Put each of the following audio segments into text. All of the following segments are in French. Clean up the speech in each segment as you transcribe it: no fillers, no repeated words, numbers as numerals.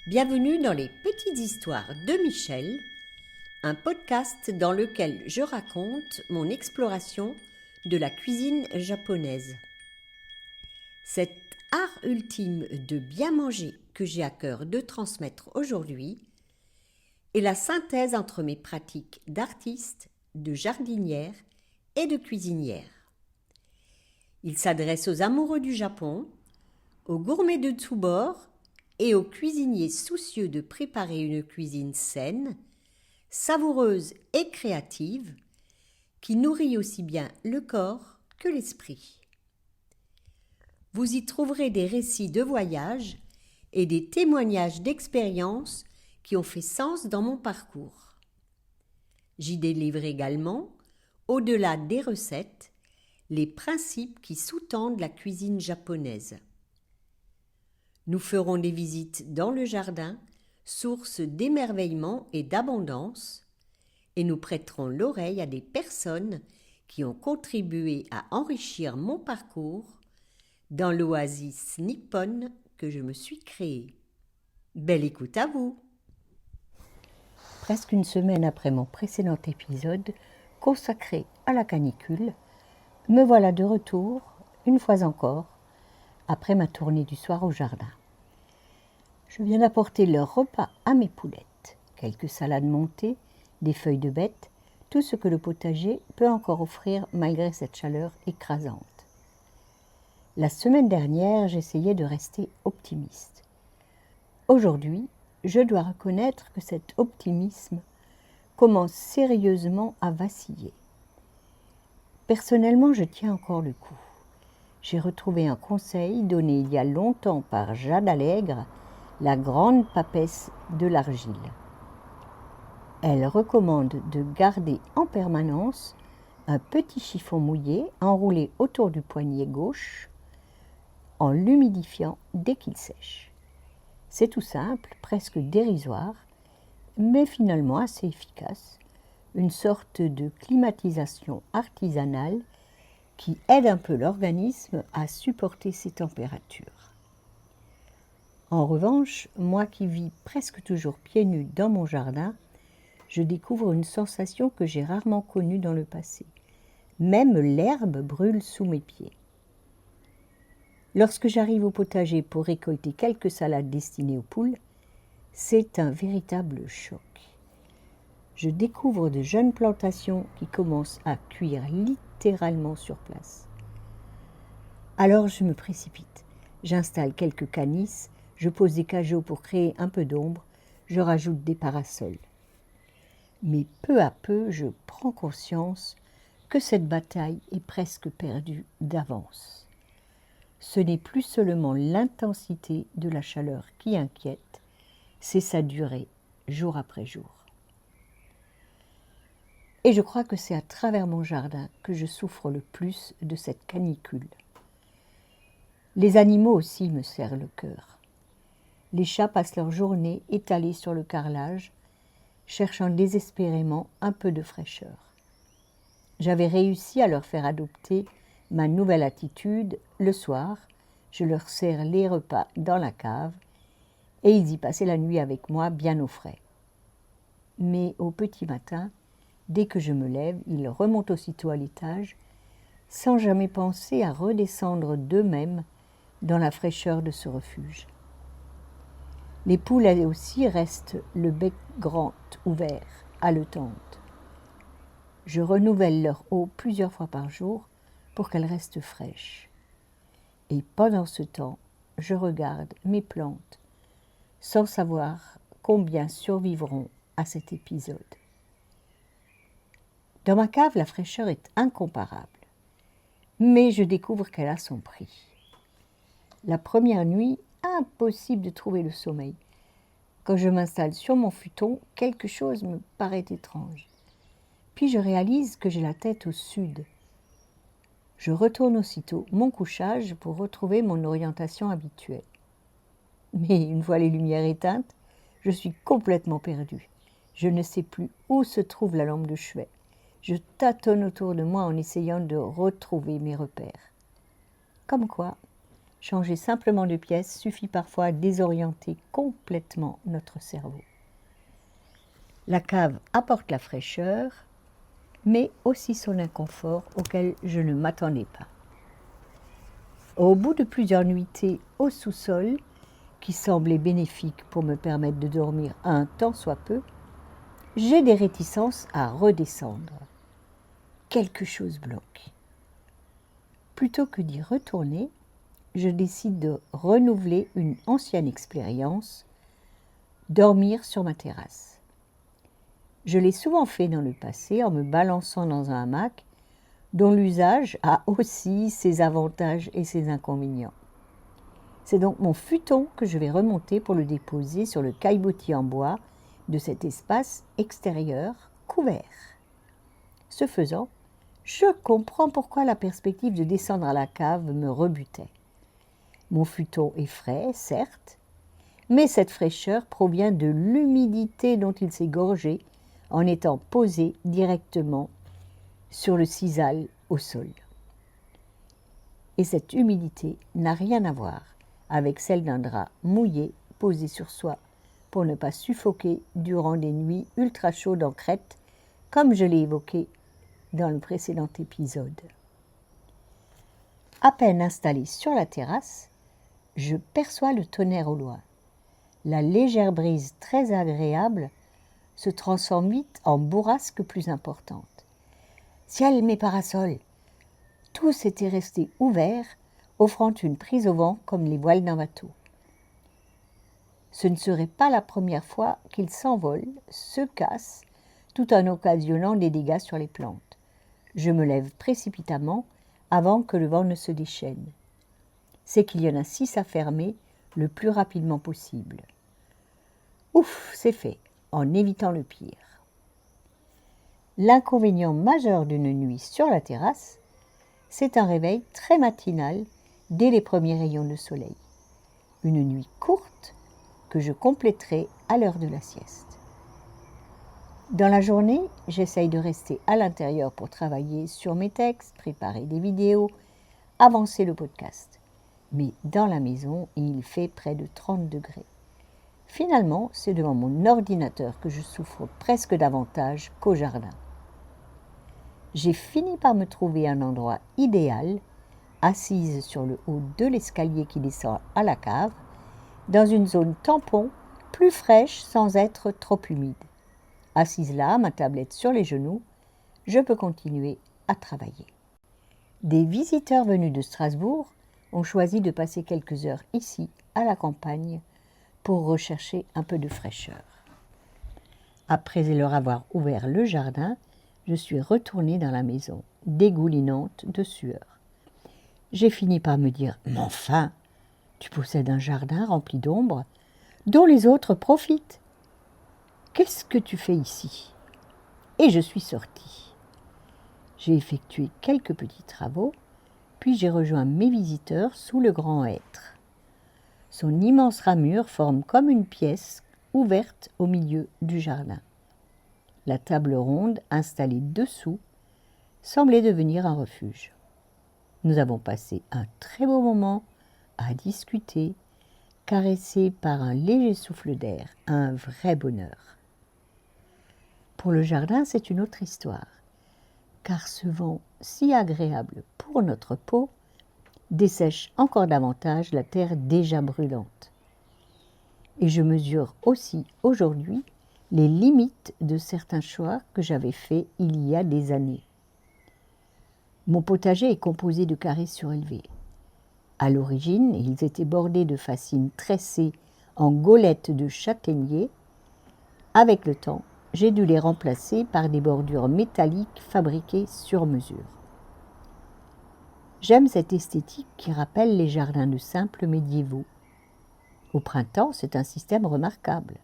Bienvenue dans les Petites Histoires de Michel, un podcast dans lequel je raconte mon exploration de la cuisine japonaise. Cet art ultime de bien manger que j'ai à cœur de transmettre aujourd'hui est la synthèse entre mes pratiques d'artiste, de jardinière et de cuisinière. Il s'adresse aux amoureux du Japon, aux gourmets de tous bords et aux cuisiniers soucieux de préparer une cuisine saine, savoureuse et créative, qui nourrit aussi bien le corps que l'esprit. Vous y trouverez des récits de voyage et des témoignages d'expériences qui ont fait sens dans mon parcours. J'y délivre également, au-delà des recettes, les principes qui sous-tendent la cuisine japonaise. Nous ferons des visites dans le jardin, source d'émerveillement et d'abondance, et nous prêterons l'oreille à des personnes qui ont contribué à enrichir mon parcours dans l'oasis nippone que je me suis créée. Belle écoute à vous! Presque une semaine après mon précédent épisode consacré à la canicule, me voilà de retour, une fois encore, après ma tournée du soir au jardin. Je viens d'apporter leur repas à mes poulettes, quelques salades montées, des feuilles de bête, tout ce que le potager peut encore offrir malgré cette chaleur écrasante. La semaine dernière, j'essayais de rester optimiste. Aujourd'hui, je dois reconnaître que cet optimisme commence sérieusement à vaciller. Personnellement, je tiens encore le coup. J'ai retrouvé un conseil donné il y a longtemps par Jade Allègre, la grande papesse de l'argile. Elle recommande de garder en permanence un petit chiffon mouillé enroulé autour du poignet gauche en l'humidifiant dès qu'il sèche. C'est tout simple, presque dérisoire, mais finalement assez efficace, une sorte de climatisation artisanale qui aide un peu l'organisme à supporter ces températures. En revanche, moi qui vis presque toujours pieds nus dans mon jardin, je découvre une sensation que j'ai rarement connue dans le passé. Même l'herbe brûle sous mes pieds. Lorsque j'arrive au potager pour récolter quelques salades destinées aux poules, c'est un véritable choc. Je découvre de jeunes plantations qui commencent à cuire littéralement sur place. Alors je me précipite. J'installe quelques canisses, je pose des cageots pour créer un peu d'ombre, je rajoute des parasols. Mais peu à peu, je prends conscience que cette bataille est presque perdue d'avance. Ce n'est plus seulement l'intensité de la chaleur qui inquiète, c'est sa durée, jour après jour. Et je crois que c'est à travers mon jardin que je souffre le plus de cette canicule. Les animaux aussi me serrent le cœur. Les chats passent leur journée étalés sur le carrelage, cherchant désespérément un peu de fraîcheur. J'avais réussi à leur faire adopter ma nouvelle attitude. Le soir, je leur sers les repas dans la cave et ils y passaient la nuit avec moi bien au frais. Mais au petit matin, dès que je me lève, ils remontent aussitôt à l'étage sans jamais penser à redescendre d'eux-mêmes dans la fraîcheur de ce refuge. Les poules, elles aussi, restent le bec grand ouvert, haletantes. Je renouvelle leur eau plusieurs fois par jour pour qu'elles restent fraîches. Et pendant ce temps, je regarde mes plantes sans savoir combien survivront à cet épisode. Dans ma cave, la fraîcheur est incomparable, mais je découvre qu'elle a son prix. La première nuit, impossible de trouver le sommeil. Quand je m'installe sur mon futon, quelque chose me paraît étrange. Puis je réalise que j'ai la tête au sud. Je retourne aussitôt mon couchage pour retrouver mon orientation habituelle. Mais une fois les lumières éteintes, je suis complètement perdue. Je ne sais plus où se trouve la lampe de chevet. Je tâtonne autour de moi en essayant de retrouver mes repères. Comme quoi, Changer simplement de pièce suffit parfois à désorienter complètement notre cerveau. La cave apporte la fraîcheur, mais aussi son inconfort auquel je ne m'attendais pas. Au bout de plusieurs nuitées au sous-sol, qui semblaient bénéfiques pour me permettre de dormir un tant soit peu, j'ai des réticences à redescendre. Quelque chose bloque. Plutôt que d'y retourner, je décide de renouveler une ancienne expérience, dormir sur ma terrasse. Je l'ai souvent fait dans le passé en me balançant dans un hamac, dont l'usage a aussi ses avantages et ses inconvénients. C'est donc mon futon que je vais remonter pour le déposer sur le caillebotis en bois de cet espace extérieur couvert. Ce faisant, je comprends pourquoi la perspective de descendre à la cave me rebutait. Mon futon est frais, certes, mais cette fraîcheur provient de l'humidité dont il s'est gorgé en étant posé directement sur le sisal au sol. Et cette humidité n'a rien à voir avec celle d'un drap mouillé posé sur soi pour ne pas suffoquer durant des nuits ultra chaudes en Crète, comme je l'ai évoqué dans le précédent épisode. À peine installé sur la terrasse, je perçois le tonnerre au loin. La légère brise très agréable se transforme vite en bourrasque plus importante. Ciel, mes parasols! Tous étaient restés ouverts, offrant une prise au vent comme les voiles d'un bateau. Ce ne serait pas la première fois qu'ils s'envolent, se cassent, tout en occasionnant des dégâts sur les plantes. Je me lève précipitamment avant que le vent ne se déchaîne. C'est qu'il y en a 6 à fermer le plus rapidement possible. Ouf, c'est fait, en évitant le pire. L'inconvénient majeur d'une nuit sur la terrasse, c'est un réveil très matinal dès les premiers rayons de soleil. Une nuit courte que je compléterai à l'heure de la sieste. Dans la journée, j'essaye de rester à l'intérieur pour travailler sur mes textes, préparer des vidéos, avancer le podcast. Mais dans la maison, il fait près de 30 degrés. Finalement, c'est devant mon ordinateur que je souffre presque davantage qu'au jardin. J'ai fini par me trouver un endroit idéal, assise sur le haut de l'escalier qui descend à la cave, dans une zone tampon, plus fraîche sans être trop humide. Assise là, ma tablette sur les genoux, je peux continuer à travailler. Des visiteurs venus de Strasbourg ont choisi de passer quelques heures ici, à la campagne, pour rechercher un peu de fraîcheur. Après leur avoir ouvert le jardin, je suis retournée dans la maison, dégoulinante de sueur. J'ai fini par me dire « Mais enfin, tu possèdes un jardin rempli d'ombre, dont les autres profitent. Qu'est-ce que tu fais ici ?» Et je suis sortie. J'ai effectué quelques petits travaux, puis j'ai rejoint mes visiteurs sous le grand hêtre. Son immense ramure forme comme une pièce ouverte au milieu du jardin. La table ronde installée dessous semblait devenir un refuge. Nous avons passé un très beau moment à discuter, caressés par un léger souffle d'air, un vrai bonheur. Pour le jardin, c'est une autre histoire, car ce vent si agréable pour notre peau dessèche encore davantage la terre déjà brûlante. Et je mesure aussi aujourd'hui les limites de certains choix que j'avais faits il y a des années. Mon potager est composé de carrés surélevés. À l'origine, ils étaient bordés de fascines tressées en gaulettes de châtaignier. Avec le temps, j'ai dû les remplacer par des bordures métalliques fabriquées sur mesure. J'aime cette esthétique qui rappelle les jardins de simples médiévaux. Au printemps, c'est un système remarquable.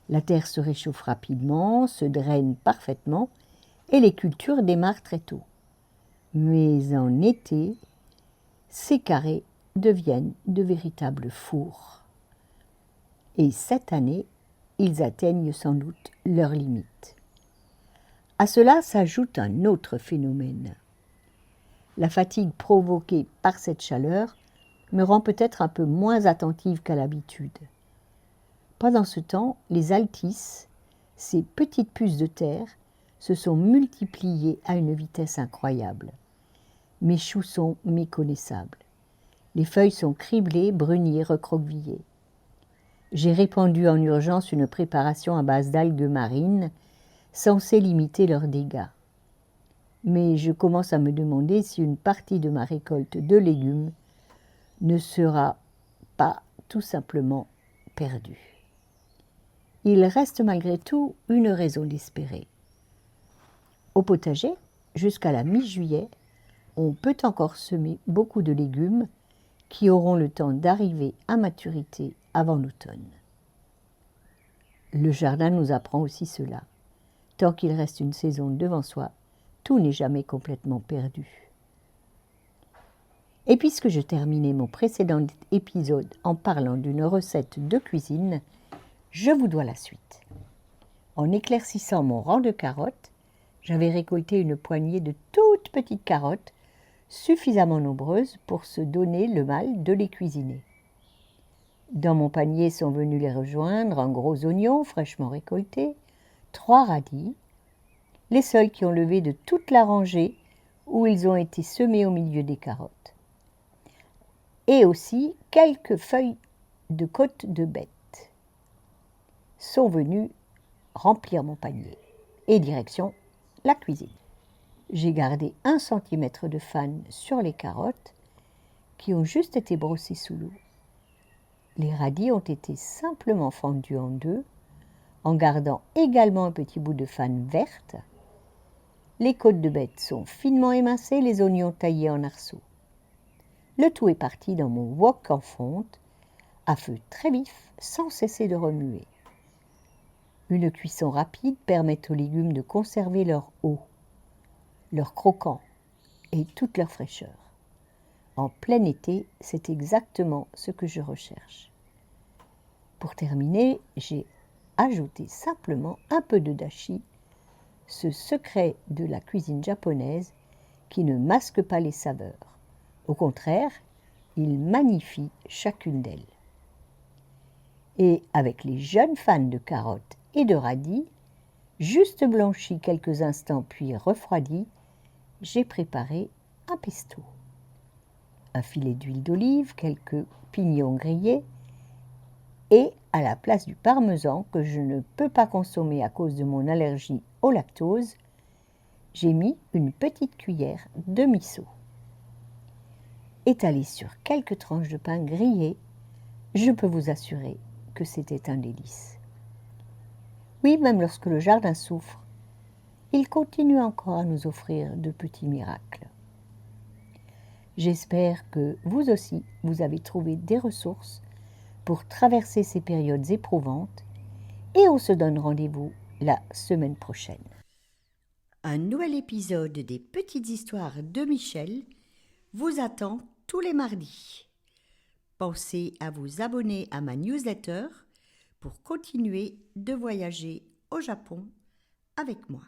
La terre se réchauffe rapidement, se draine parfaitement et les cultures démarrent très tôt. Mais en été, ces carrés deviennent de véritables fours. Et cette année, ils atteignent sans doute leurs limites. À cela s'ajoute un autre phénomène. La fatigue provoquée par cette chaleur me rend peut-être un peu moins attentive qu'à l'habitude. Pendant ce temps, les altices, ces petites puces de terre, se sont multipliées à une vitesse incroyable. Mes choux sont méconnaissables. Les feuilles sont criblées, brunies, recroquevillées. J'ai répandu en urgence une préparation à base d'algues marines, censée limiter leurs dégâts. Mais je commence à me demander si une partie de ma récolte de légumes ne sera pas tout simplement perdue. Il reste malgré tout une raison d'espérer. Au potager, jusqu'à la mi-juillet, on peut encore semer beaucoup de légumes qui auront le temps d'arriver à maturité avant l'automne. Le jardin nous apprend aussi cela. Tant qu'il reste une saison devant soi, tout n'est jamais complètement perdu. Et puisque je terminais mon précédent épisode en parlant d'une recette de cuisine, je vous dois la suite. En éclaircissant mon rang de carottes, j'avais récolté une poignée de toutes petites carottes, suffisamment nombreuses pour se donner le mal de les cuisiner. Dans mon panier sont venus les rejoindre un gros oignon fraîchement récolté, 3 radis, les seuls qui ont levé de toute la rangée où ils ont été semés au milieu des carottes, et aussi quelques feuilles de côte de bête sont venus remplir mon panier, et direction la cuisine. J'ai gardé 1 cm de fan sur les carottes qui ont juste été brossées sous l'eau. Les radis ont été simplement fendus en 2, en gardant également un petit bout de fan verte. Les côtes de bête sont finement émincées, les oignons taillés en arceaux. Le tout est parti dans mon wok en fonte, à feu très vif, sans cesser de remuer. Une cuisson rapide permet aux légumes de conserver leur eau, leur croquant et toute leur fraîcheur. En plein été, c'est exactement ce que je recherche. Pour terminer, j'ai ajouté simplement un peu de dashi, ce secret de la cuisine japonaise qui ne masque pas les saveurs. Au contraire, il magnifie chacune d'elles. Et avec les jeunes fans de carottes et de radis, juste blanchis quelques instants puis refroidis, j'ai préparé un pesto. Un filet d'huile d'olive, quelques pignons grillés et, à la place du parmesan que je ne peux pas consommer à cause de mon allergie au lactose, j'ai mis une petite cuillère de miso. Étalé sur quelques tranches de pain grillé, je peux vous assurer que c'était un délice. Oui, même lorsque le jardin souffre, il continue encore à nous offrir de petits miracles. J'espère que vous aussi, vous avez trouvé des ressources pour traverser ces périodes éprouvantes et on se donne rendez-vous la semaine prochaine. Un nouvel épisode des Petites Histoires de Michel vous attend tous les mardis. Pensez à vous abonner à ma newsletter pour continuer de voyager au Japon avec moi.